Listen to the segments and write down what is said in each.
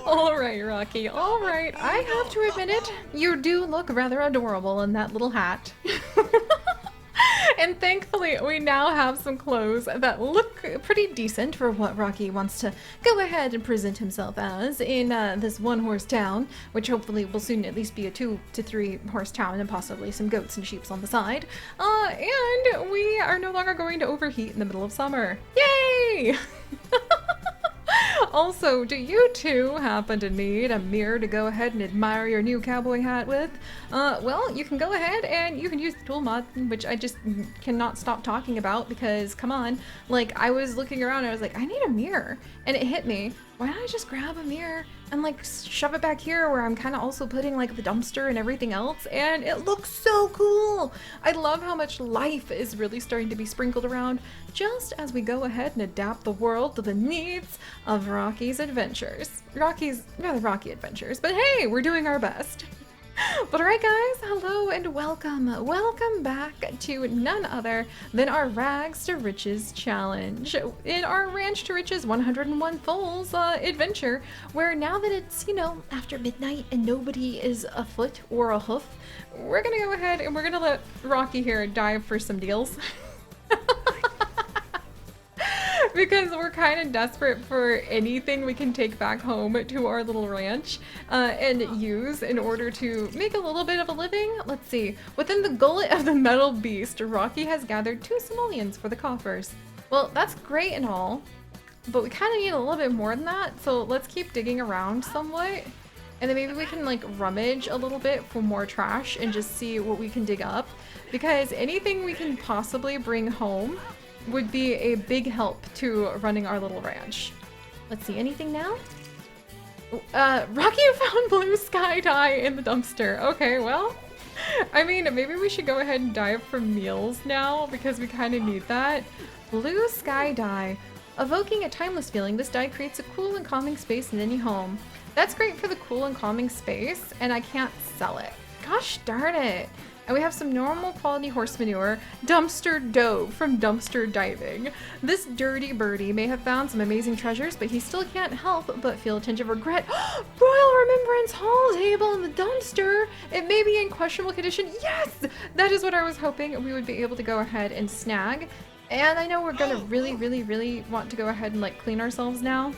All right, Rocky. All right. I have to admit it. You do look rather adorable in that little hat. And thankfully, we now have some clothes that look pretty decent for what Rocky wants to go ahead and present himself as in this one-horse town, which hopefully will soon at least be a 2 to 3 horse town and possibly some goats and sheep on the side. And we are no longer going to overheat in the middle of summer. Yay! Also, do you two happen to need a mirror to go ahead and admire your new cowboy hat with? Well, you can go ahead and you can use the tool mod, which I just cannot stop talking about because, come on, like, I was looking around and I was like, I need a mirror, and it hit me. Why don't I just grab a mirror and like shove it back here where I'm kind of also putting like the dumpster and everything else, and it looks so cool. I love how much life is really starting to be sprinkled around just as we go ahead and adapt the world to the needs of Rocky's adventures. Rocky adventures, but hey, we're doing our best. But alright guys, hello and welcome. Welcome back to none other than our Rags to Riches challenge. In our Ranch to Riches 101 Foals adventure, where now that it's, you know, after midnight and nobody is afoot or a hoof, we're gonna go ahead and we're gonna let Rocky here dive for some deals. Because we're kind of desperate for anything we can take back home to our little ranch and use in order to make a little bit of a living. Let's see. Within the gullet of the metal beast, Rocky has gathered 2 simoleons for the coffers. Well, that's great and all, but we kind of need a little bit more than that. So let's keep digging around somewhat. And then maybe we can like rummage a little bit for more trash and just see what we can dig up. Because anything we can possibly bring home would be a big help to running our little ranch. Let's see, anything now? Rocky found blue sky dye in the dumpster. Okay, well, I mean, maybe we should go ahead and dive for meals now because we kind of need that. Blue sky dye. Evoking a timeless feeling, this dye creates a cool and calming space in any home. That's great for the cool and calming space, and I can't sell it. Gosh darn it. And we have some normal quality horse manure, dumpster dove from dumpster diving. This dirty birdie may have found some amazing treasures, but he still can't help but feel a tinge of regret. Royal Remembrance Hall table in the dumpster. It may be in questionable condition. Yes, that is what I was hoping we would be able to go ahead and snag. And I know we're gonna really want to go ahead and like clean ourselves now,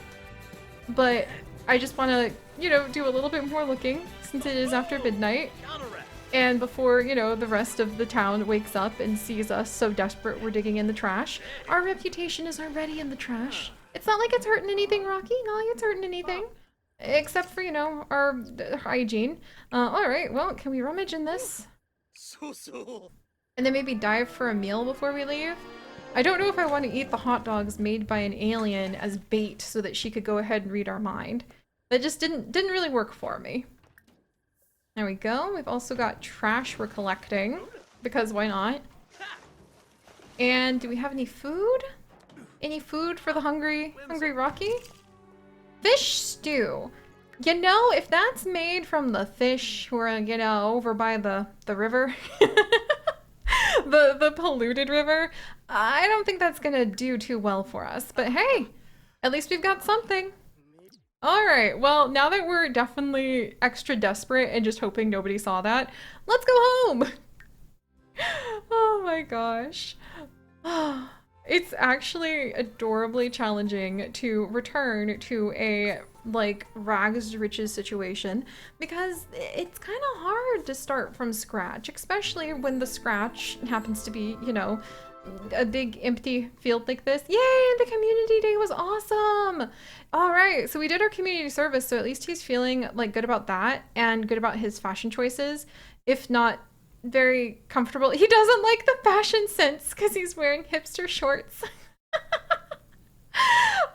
but I just want to, you know, do a little bit more looking since it is after midnight. And before, you know, the rest of the town wakes up and sees us so desperate we're digging in the trash. Our reputation is already in the trash. It's not like it's hurting anything, Rocky. Not like it's hurting anything. Except for, you know, our hygiene. Alright, well, can we rummage in this? And then maybe dive for a meal before we leave? I don't know if I want to eat the hot dogs made by an alien as bait so that she could go ahead and read our mind. That just didn't really work for me. There we go. We've also got trash we're collecting, because why not? And do we have any food? Any food for the hungry Rocky? Fish stew. You know, if that's made from the fish who are, you know, over by the river, the polluted river, I don't think that's gonna do too well for us. But hey, at least we've got something. Alright, well, now that we're definitely extra desperate and just hoping nobody saw that, let's go home! Oh my gosh. It's actually adorably challenging to return to a, like, rags to riches situation because it's kind of hard to start from scratch, especially when the scratch happens to be, you know, a big empty field like this. Yay! The community day was awesome! Alright, so we did our community service, so at least he's feeling like good about that and good about his fashion choices, if not very comfortable. He doesn't like the fashion sense because he's wearing hipster shorts.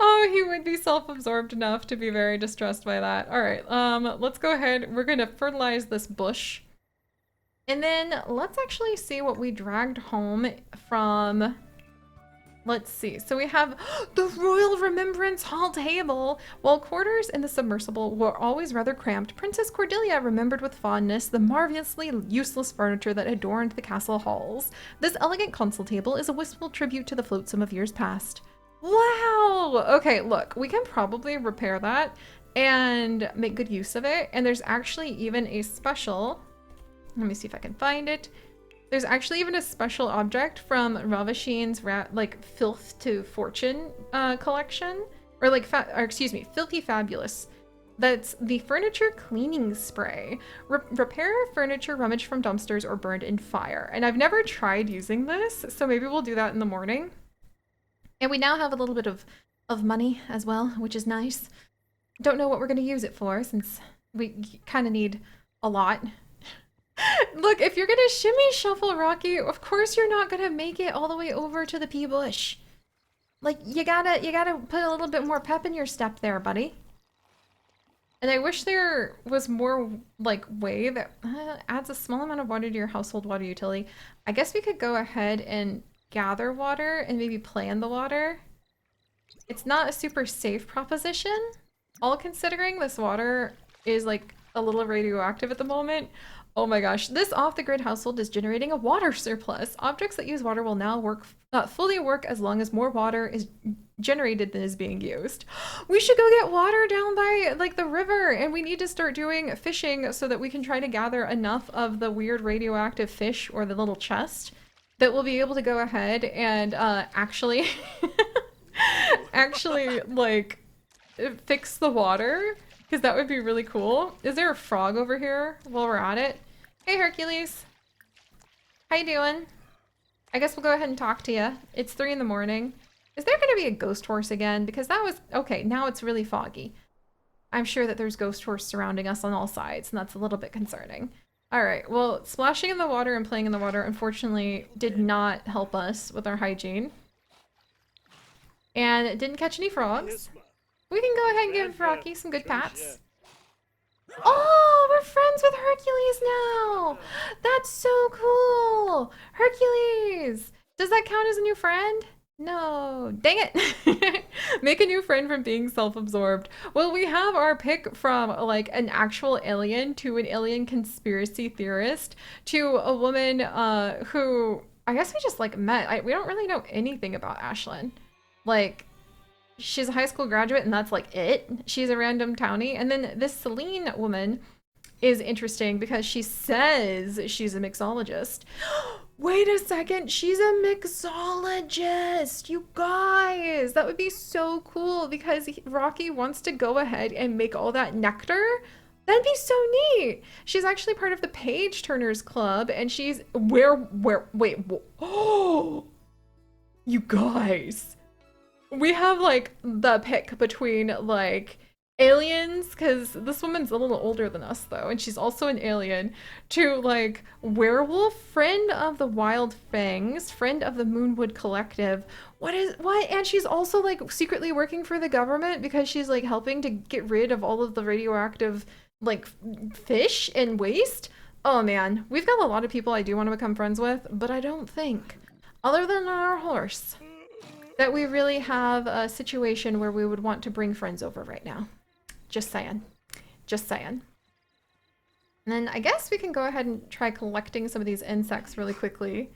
Oh, he would be self-absorbed enough to be very distressed by that. Alright, let's go ahead. We're gonna fertilize this bush. And then let's actually see what we dragged home from, let's see. So we have the Royal Remembrance Hall table. While quarters in the submersible were always rather cramped, Princess Cordelia remembered with fondness the marvelously useless furniture that adorned the castle halls. This elegant console table is a wistful tribute to the flotsam of years past. Wow! Okay, look, we can probably repair that and make good use of it. And there's actually even a special, let me see if I can find it. There's actually even a special object from Ravashin's like Filth to Fortune collection, or like, or excuse me, Filthy Fabulous. That's the furniture cleaning spray. Repair furniture rummaged from dumpsters or burned in fire. And I've never tried using this, so maybe we'll do that in the morning. And we now have a little bit of money as well, which is nice. Don't know what we're going to use it for, since we kind of need a lot. Look, if you're gonna shimmy shuffle, Rocky, of course you're not gonna make it all the way over to the pea bush. Like, you gotta put a little bit more pep in your step there, buddy. And I wish there was more, like, way that adds a small amount of water to your household water utility. I guess we could go ahead and gather water and maybe plan the water. It's not a super safe proposition, all considering this water is, like, a little radioactive at the moment. Oh my gosh, this off-the-grid household is generating a water surplus. Objects that use water will now fully work as long as more water is generated than is being used. We should go get water down by, like, the river, and we need to start doing fishing so that we can try to gather enough of the weird radioactive fish or the little chest that we'll be able to go ahead and actually, like, fix the water. Because that would be really cool. Is there a frog over here while we're at it? Hey, Hercules. How you doing? I guess we'll go ahead and talk to you. It's 3 in the morning. Is there going to be a ghost horse again? Because that was... Okay, now it's really foggy. I'm sure that there's ghost horse surrounding us on all sides, and that's a little bit concerning. Alright, well, splashing in the water and playing in the water, unfortunately, did not help us with our hygiene. And it didn't catch any frogs. We can go ahead and give Rocky some good pats. Oh, we're friends with Hercules now! That's so cool! Hercules! Does that count as a new friend? No. Dang it! Make a new friend from being self-absorbed. Well, we have our pick from, like, an actual alien to an alien conspiracy theorist to a woman who I guess we just, like, met. We don't really know anything about Ashlyn. Like... She's a high school graduate and that's like it. She's a random townie. And then this Celine woman is interesting because she says she's a mixologist. Wait a second, she's a mixologist! You guys! That would be so cool because Rocky wants to go ahead and make all that nectar. That'd be so neat! She's actually part of the Page Turners Club and she's... Wait, oh! You guys! We have, like, the pick between, like, aliens, because this woman's a little older than us, though, and she's also an alien, to, like, werewolf, friend of the Wild Fangs, friend of the Moonwood Collective. What? And she's also, like, secretly working for the government because she's, like, helping to get rid of all of the radioactive, like, fish and waste? Oh, man. We've got a lot of people I do want to become friends with, but I don't think, other than our horse, that we really have a situation where we would want to bring friends over right now. Just saying. Just saying. And then I guess we can go ahead and try collecting some of these insects really quickly.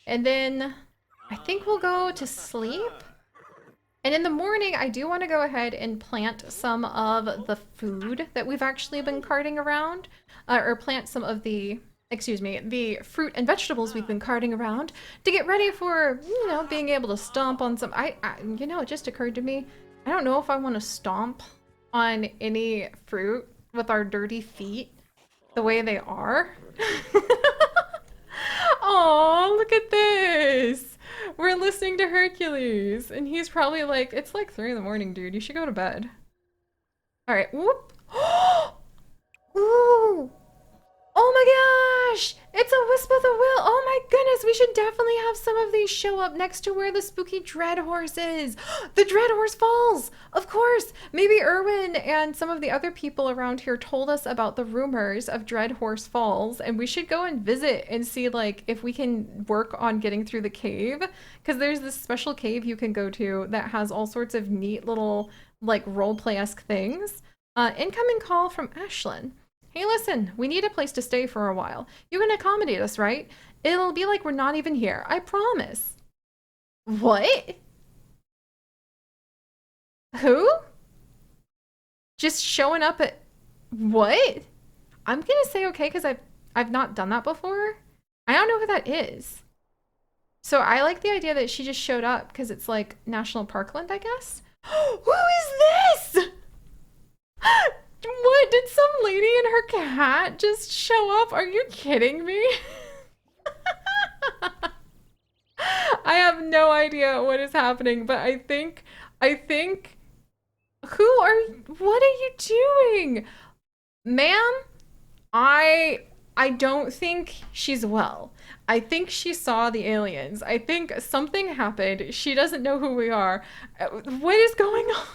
And then I think we'll go to sleep. And in the morning, I do want to go ahead and plant some of the food that we've actually been carting around. Or plant some of the... Excuse me, the fruit and vegetables we've been carting around to get ready for, you know, being able to stomp on some... you know, it just occurred to me, I don't know if I want to stomp on any fruit with our dirty feet the way they are. Aw, look at this! We're listening to Hercules, and he's probably like, it's like 3 in the morning, dude, you should go to bed. Alright, whoop! Ooh! Oh my gosh! It's a Wisp of the Will! Oh my goodness, we should definitely have some of these show up next to where the spooky Dread Horse is! The Dread Horse Falls! Of course! Maybe Erwin and some of the other people around here told us about the rumors of Dread Horse Falls, and we should go and visit and see, like, if we can work on getting through the cave. Because there's this special cave you can go to that has all sorts of neat little, like, roleplay-esque things. Incoming call from Ashlyn. Hey, listen, we need a place to stay for a while. You can accommodate us, right? It'll be like we're not even here. I promise. What? Who? Just showing up at what? I'm gonna say okay because I've not done that before. I don't know who that is. So I like the idea that she just showed up because it's like National Parkland, I guess. Who is this? What? Did some lady and her cat just show up? Are you kidding me? I have no idea what is happening, but I think what are you doing? Ma'am, I don't think she's well. I think she saw the aliens. I think something happened. She doesn't know who we are. What is going on?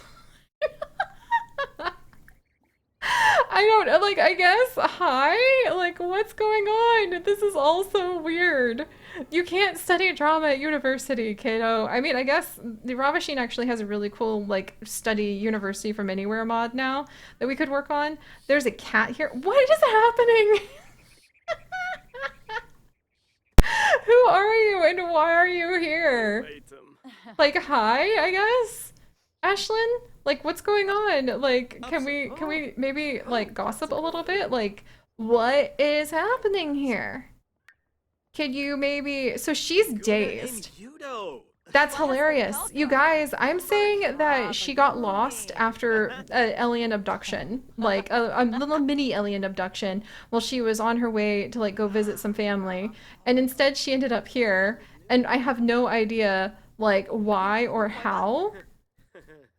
I don't like, I guess, hi? Like, what's going on? This is all so weird. You can't study drama at university, kiddo. I mean, I guess the Ravasheen actually has a really cool, like, study university from anywhere mod now that we could work on. There's a cat here. What is happening? Who are you and why are you here? Like, hi, I guess? Ashlyn? Like, what's going on? Like, can we maybe like gossip a little bit? Like, what is happening here? Could you maybe so she's dazed. That's hilarious. You guys, I'm saying that she got lost after an alien abduction, like a little mini alien abduction, while she was on her way to like go visit some family. And instead she ended up here, and I have no idea like why or how.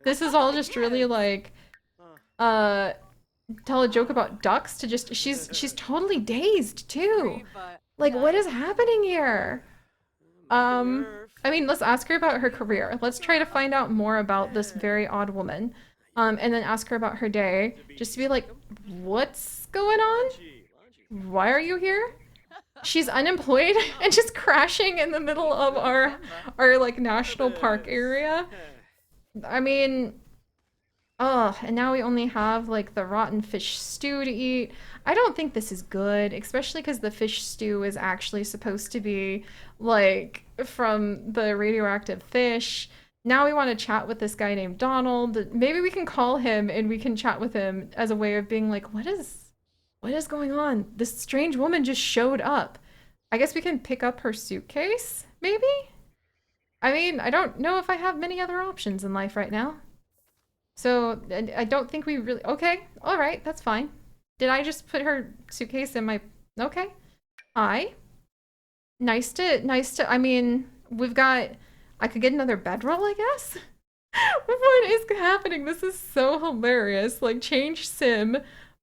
This is all just really like uh tell a joke about ducks to just she's totally dazed too. Like what is happening here? I mean, let's ask her about her career. Let's try to find out more about this very odd woman. And then ask her about her day, just to be like, what's going on? Why are you here? She's unemployed and just crashing in the middle of our like national park area. I mean, oh, and now we only have like the rotten fish stew to eat. I don't think this is good, especially because the fish stew is actually supposed to be like from the radioactive fish. Now we want to chat with this guy named Donald. Maybe we can call him and we can chat with him as a way of being like, what is going on? This strange woman just showed up. I guess we can pick up her suitcase, maybe? I mean, I don't know if I have many other options in life right now. So I don't think we really. Okay, all right, that's fine. Did I just put her suitcase in my? Okay. Hi. Nice to. I mean, we've got. I could get another bedroll, I guess. What is happening? This is so hilarious. Like, change sim.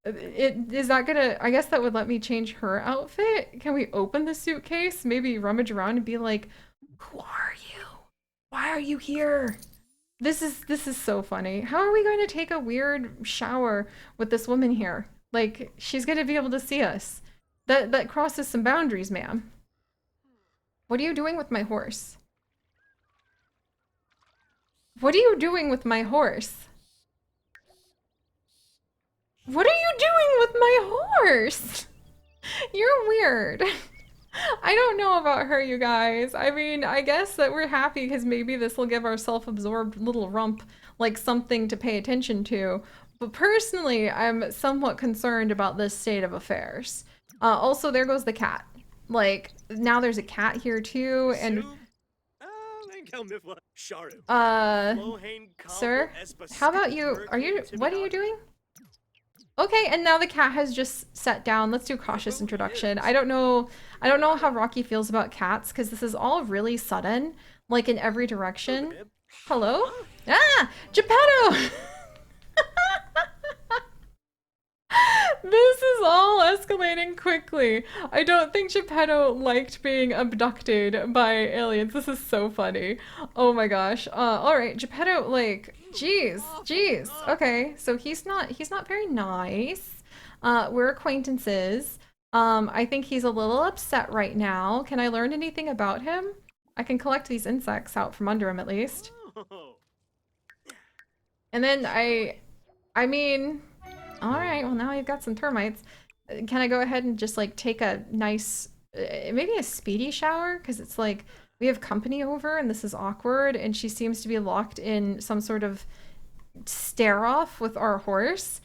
It is that gonna? I guess that would let me change her outfit. Can we open the suitcase? Maybe rummage around and be like, "Who are you? Why are you here?" This is so funny. How are we going to take a weird shower with this woman here? Like, she's gonna be able to see us. That crosses some boundaries, ma'am. What are you doing with my horse? What are you doing with my horse? What are you doing with my horse? You're weird. I don't know about her, you guys. I mean, I guess that we're happy because maybe this will give our self-absorbed little rump like something to pay attention to. But personally, I'm somewhat concerned about this state of affairs. Also, there goes the cat. Like, now there's a cat here too, and uh, sir, how about you? What are you doing? Okay, and now the cat has just sat down. Let's do cautious introduction. I don't know how Rocky feels about cats because this is all really sudden, like in every direction. Hello? Ah, Geppetto! This is all escalating quickly. I don't think Geppetto liked being abducted by aliens. This is so funny. Oh my gosh. All right, Geppetto, like, jeez. Okay, so he's not very nice. We're acquaintances. I think he's a little upset right now. Can I learn anything about him? I can collect these insects out from under him at least. And then I mean, all right, well now you've got some termites. Can I go ahead and just like take a nice, maybe a speedy shower? Because it's like we have company over and this is awkward and she seems to be locked in some sort of stare off with our horse.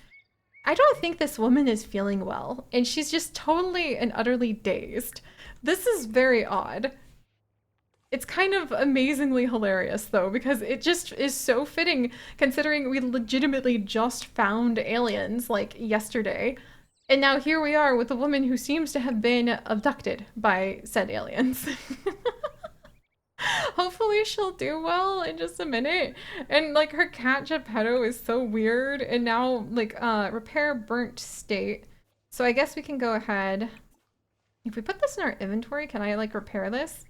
I don't think this woman is feeling well, and she's just totally and utterly dazed. This is very odd. It's kind of amazingly hilarious, though, because it just is so fitting considering we legitimately just found aliens, like, yesterday. And now here we are with a woman who seems to have been abducted by said aliens. Hopefully she'll do well in just a minute. And like her cat Geppetto is so weird. And now like repair burnt state. So I guess we can go ahead. If we put this in our inventory, can I like repair this?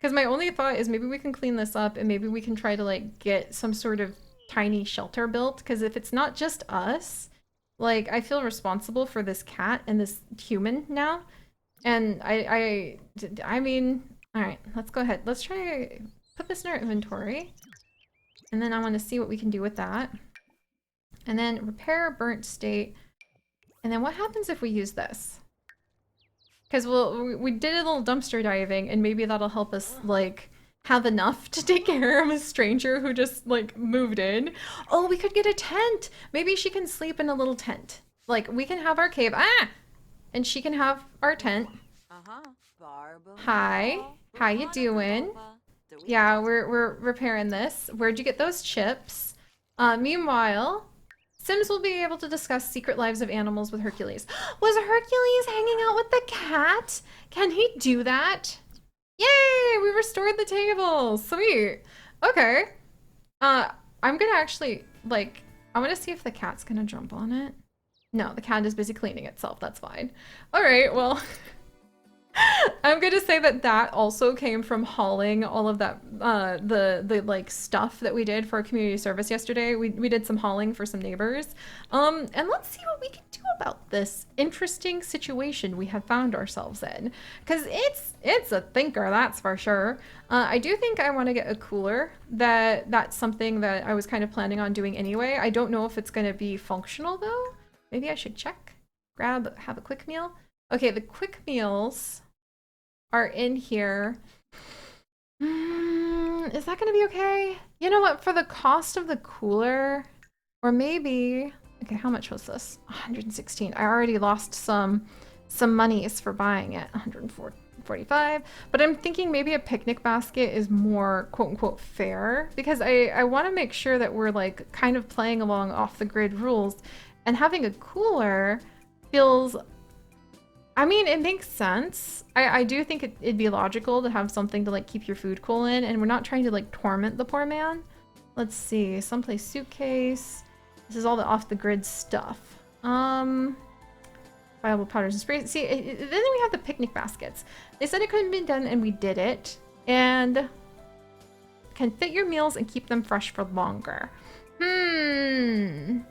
Because my only thought is maybe we can clean this up and maybe we can try to like get some sort of tiny shelter built. Because if it's not just us, like I feel responsible for this cat and this human now. And I mean, all right, let's go ahead. Let's try to put this in our inventory. And then I want to see what we can do with that. And then repair burnt state. And then what happens if we use this? Because we did a little dumpster diving and maybe that'll help us like have enough to take care of a stranger who just like moved in. Oh, we could get a tent. Maybe she can sleep in a little tent. Like we can have our cave. And she can have our tent. Hi. How you doing? Yeah, we're repairing this. Where'd you get those chips? Meanwhile, Sims will be able to discuss secret lives of animals with Hercules. Was Hercules hanging out with the cat? Can he do that? Yay! We restored the table. Sweet. Okay. I'm gonna actually, like, I want to see if the cat's gonna jump on it. No, the cat is busy cleaning itself. That's fine. All right, well... I'm gonna say that that also came from hauling all of that, the like stuff that we did for our community service yesterday. We did some hauling for some neighbors. And let's see what we can do about this interesting situation we have found ourselves in. Because it's a thinker, that's for sure. I do think I want to get a cooler. That's something that I was kind of planning on doing anyway. I don't know if it's gonna be functional though. Maybe I should check. Have a quick meal. Okay, the quick meals are in here. Is that gonna be okay? You know what, for the cost of the cooler, or maybe, okay, how much was this? 116. I already lost some monies for buying it, 145. But I'm thinking maybe a picnic basket is more quote unquote fair because I want to make sure that we're like kind of playing along off the grid rules, and having a cooler feels, I mean, it makes sense. I do think it'd be logical to have something to like keep your food cool in, and we're not trying to like torment the poor man. Let's see, someplace suitcase. This is all the off the grid stuff. Viable powders and sprays. See, then we have the picnic baskets. They said it couldn't be done and we did it. And can fit your meals and keep them fresh for longer. Because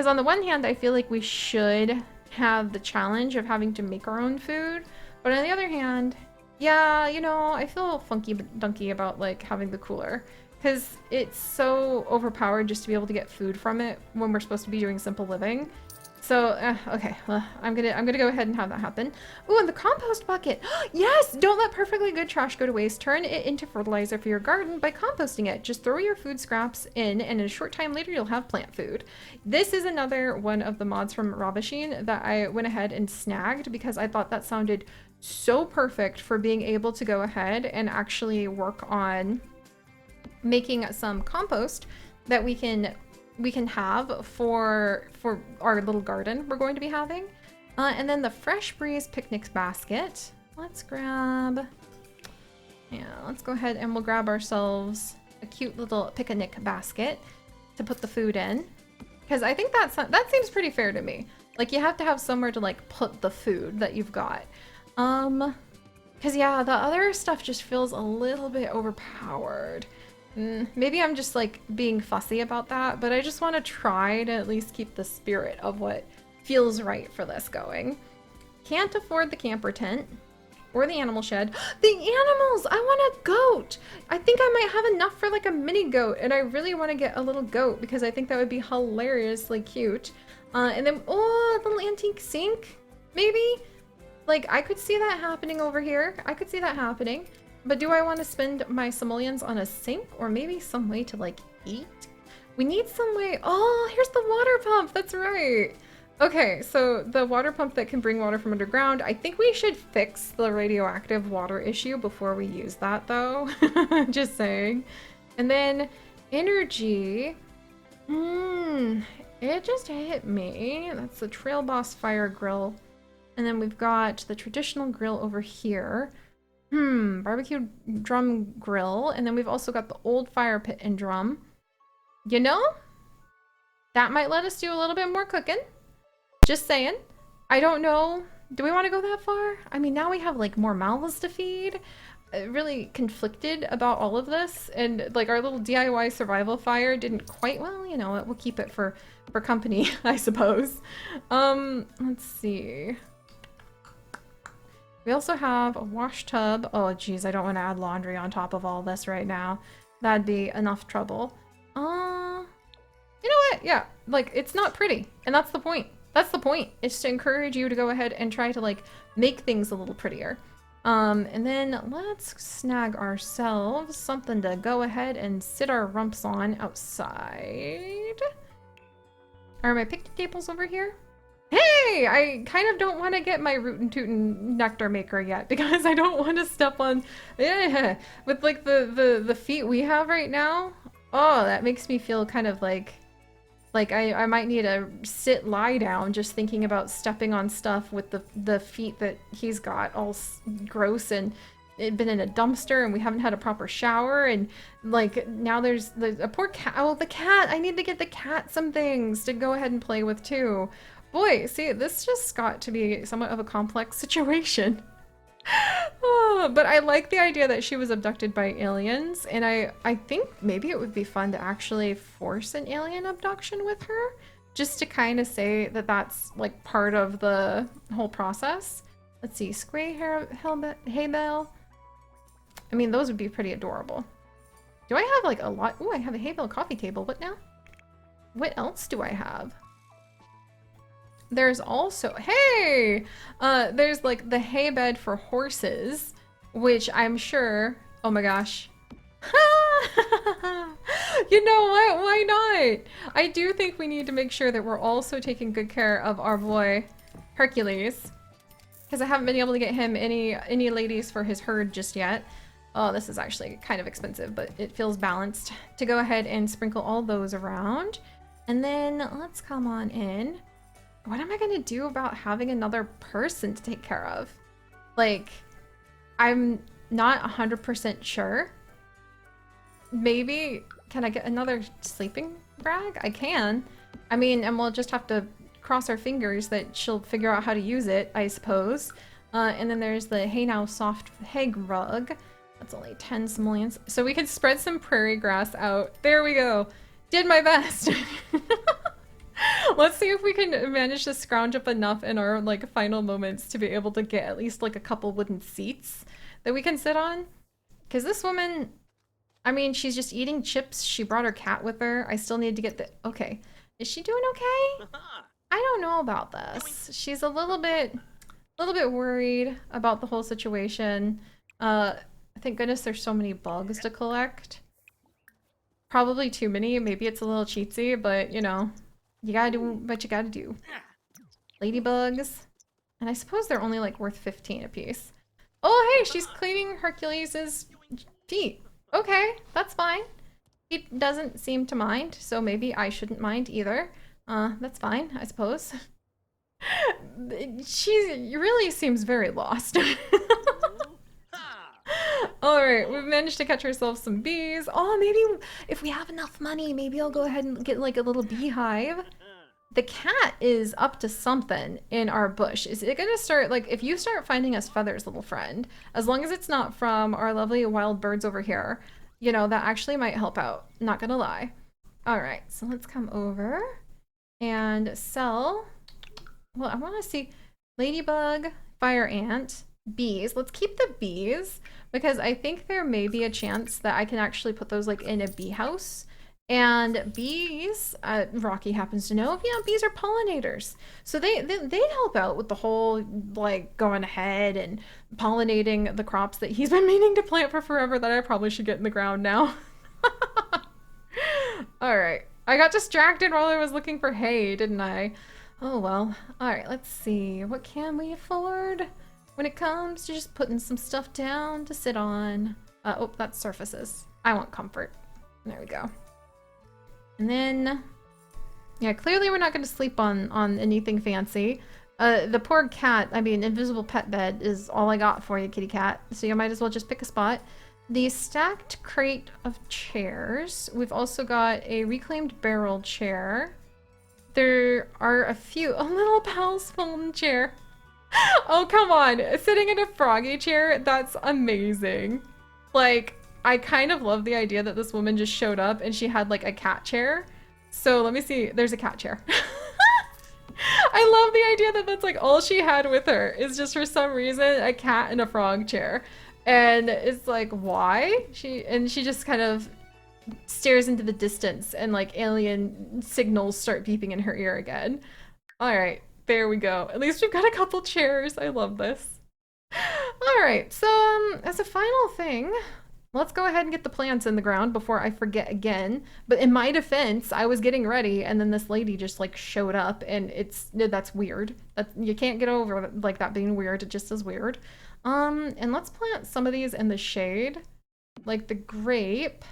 on the one hand, I feel like we should have the challenge of having to make our own food, but on the other hand, yeah, you know, I feel funky dunky about like having the cooler because it's so overpowered just to be able to get food from it when we're supposed to be doing simple living. So okay, well, I'm gonna go ahead and have that happen. Ooh, and the compost bucket. Yes, don't let perfectly good trash go to waste. Turn it into fertilizer for your garden by composting it. Just throw your food scraps in, and in a short time later, you'll have plant food. This is another one of the mods from Ravasheen that I went ahead and snagged because I thought that sounded so perfect for being able to go ahead and actually work on making some compost that we can have for our little garden we're going to be having. And then the Fresh Breeze picnic basket. Let's go ahead and we'll grab ourselves a cute little picnic basket to put the food in. Because I think that seems pretty fair to me. Like you have to have somewhere to like put the food that you've got. Because yeah, the other stuff just feels a little bit overpowered. Maybe I'm just like being fussy about that, but I just want to try to at least keep the spirit of what feels right for this going. Can't afford the camper tent or the animal shed. The animals! I want a goat! I think I might have enough for like a mini goat, and I really want to get a little goat because I think that would be hilariously cute. And then, oh, a little antique sink, maybe? Like, I could see that happening over here. I could see that happening. But do I want to spend my simoleons on a sink or maybe some way to like eat? We need some way. Oh, here's the water pump. That's right. Okay, so the water pump that can bring water from underground. I think we should fix the radioactive water issue before we use that, though. Just saying. And then energy. It just hit me. That's the Trail Boss Fire Grill. And then we've got the traditional grill over here. Barbecue drum grill. And then we've also got the old fire pit and drum. You know, that might let us do a little bit more cooking. Just saying. I don't know. Do we want to go that far? I mean, now we have like more mouths to feed. Really conflicted about all of this, and like our little DIY survival fire didn't quite, well, you know, we'll keep it for company, I suppose. Let's see. We also have a wash tub. Oh geez, I don't want to add laundry on top of all this right now. That'd be enough trouble. You know what? Yeah, like it's not pretty, and that's the point. That's the point. It's to encourage you to go ahead and try to like make things a little prettier. And then let's snag ourselves something to go ahead and sit our rumps on outside. Are my picnic tables over here? Hey, I kind of don't want to get my rootin' tootin' nectar maker yet because I don't want to step on, with like the feet we have right now. Oh, that makes me feel kind of like I might need to lie down just thinking about stepping on stuff with the feet that he's got all gross, and it been in a dumpster and we haven't had a proper shower, and like now there's a poor cat. Oh, the cat. I need to get the cat some things to go ahead and play with too. Boy, see, this just got to be somewhat of a complex situation. Oh, but I like the idea that she was abducted by aliens, and I think maybe it would be fun to actually force an alien abduction with her, just to kind of say that that's like part of the whole process. Let's see, hay bale. I mean, those would be pretty adorable. Do I have like a lot? Oh, I have a hay bale coffee table. What now? What else do I have? There's also, hey, there's like the hay bed for horses, which I'm sure, oh my gosh. You know what, why not? I do think we need to make sure that we're also taking good care of our boy, Hercules, because I haven't been able to get him any ladies for his herd just yet. Oh, this is actually kind of expensive, but it feels balanced to go ahead and sprinkle all those around. And then let's come on in. What am I gonna do about having another person to take care of? Like, I'm not 100% sure. Maybe, can I get another sleeping bag? I can. I mean, and we'll just have to cross our fingers that she'll figure out how to use it, I suppose. And then there's the Hey Now Soft Peg Rug. That's only 10 simoleons. So we could spread some prairie grass out. There we go. Did my best. Let's see if we can manage to scrounge up enough in our like final moments to be able to get at least like a couple wooden seats that we can sit on. Because this woman, I mean, she's just eating chips. She brought her cat with her. I still need to get the, okay. Is she doing okay? I don't know about this. She's a little bit worried about the whole situation. Thank goodness there's so many bugs to collect. Probably too many. Maybe it's a little cheatsy, but you know. You gotta do what you gotta do. Ladybugs. And I suppose they're only like worth 15 a piece. Oh, hey, she's cleaning Hercules' feet. Okay, that's fine. He doesn't seem to mind, so maybe I shouldn't mind either. That's fine, I suppose. She really seems very lost. Alright, we've managed to catch ourselves some bees. Oh, maybe if we have enough money, maybe I'll go ahead and get like a little beehive. The cat is up to something in our bush. Is it gonna start, like, if you start finding us feathers, little friend, as long as it's not from our lovely wild birds over here, you know, that actually might help out. Not gonna lie. Alright, so let's come over and sell. Well, I want to see ladybug, fire ant, bees. Let's keep the bees because I think there may be a chance that I can actually put those like in a bee house. And bees, Rocky happens to know, yeah, bees are pollinators. So they'd help out with the whole like going ahead and pollinating the crops that he's been meaning to plant for forever that I probably should get in the ground now. All right, I got distracted while I was looking for hay, didn't I? Oh well. Alright, let's see. What can we afford when it comes to just putting some stuff down to sit on? Oh, that's surfaces. I want comfort. There we go. And then, yeah, clearly we're not going to sleep on anything fancy. The poor cat, I mean, invisible pet bed is all I got for you, kitty cat. So you might as well just pick a spot. The stacked crate of chairs. We've also got a reclaimed barrel chair. There are a few. A little Pal's foam chair. Oh, come on. Sitting in a froggy chair, that's amazing. Like, I kind of love the idea that this woman just showed up and she had like a cat chair. So let me see. There's a cat chair. I love the idea that that's like all she had with her is just for some reason a cat and a frog chair. And it's like, why? She just kind of stares into the distance and like alien signals start beeping in her ear again. All right, there we go. At least we've got a couple chairs. I love this. All right, so as a final thing, let's go ahead and get the plants in the ground before I forget again. But in my defense, I was getting ready and then this lady just like showed up and that's weird. You can't get over like that being weird. It just is weird. And let's plant some of these in the shade, like the grape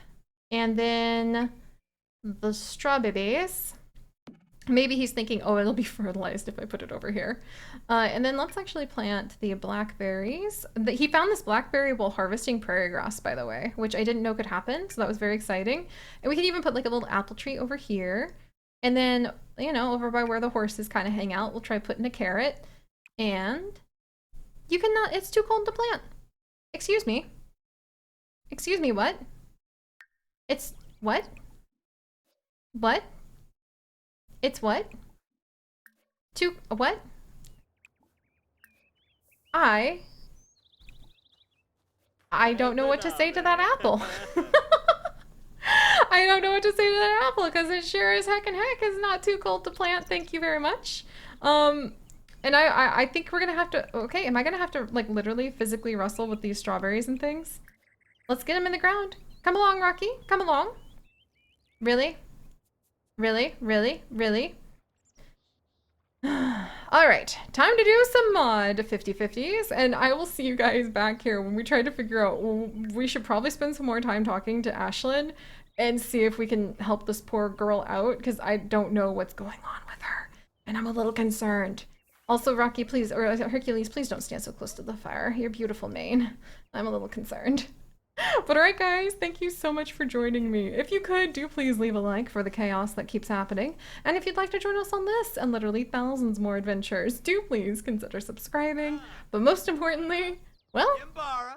and then the strawberries. Maybe he's thinking, oh, it'll be fertilized if I put it over here. And then let's actually plant the blackberries. He found this blackberry while harvesting prairie grass, by the way, which I didn't know could happen. So that was very exciting. And we can even put like a little apple tree over here. And then, you know, over by where the horses kind of hang out, we'll try putting a carrot. And you cannot, it's too cold to plant. Excuse me. Excuse me, what? It's, what? What? It's what? What? I don't know what to say to that apple. I don't know what to say to that apple because it sure as heck is not too cold to plant. Thank you very much. And I think we're gonna have to, okay, am I gonna have to like literally physically wrestle with these strawberries and things? Let's get them in the ground. Come along, Rocky, come along. Really? Really? Really? Really? Alright, time to do some mod 50/50s, and I will see you guys back here when we try to figure out, we should probably spend some more time talking to Ashlyn and see if we can help this poor girl out, because I don't know what's going on with her, and I'm a little concerned. Also, Rocky, please, or Hercules, please don't stand so close to the fire. Your beautiful mane. I'm a little concerned. But alright guys, thank you so much for joining me. If you could, do please leave a like for the chaos that keeps happening. And if you'd like to join us on this and literally thousands more adventures, do please consider subscribing. But most importantly, well,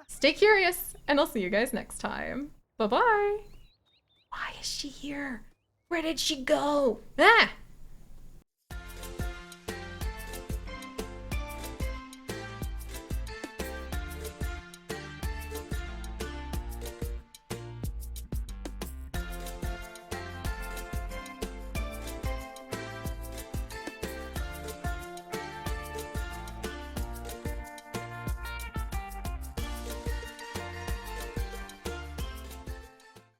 stay curious, and I'll see you guys next time. Bye-bye. Why is she here? Where did she go? Ah!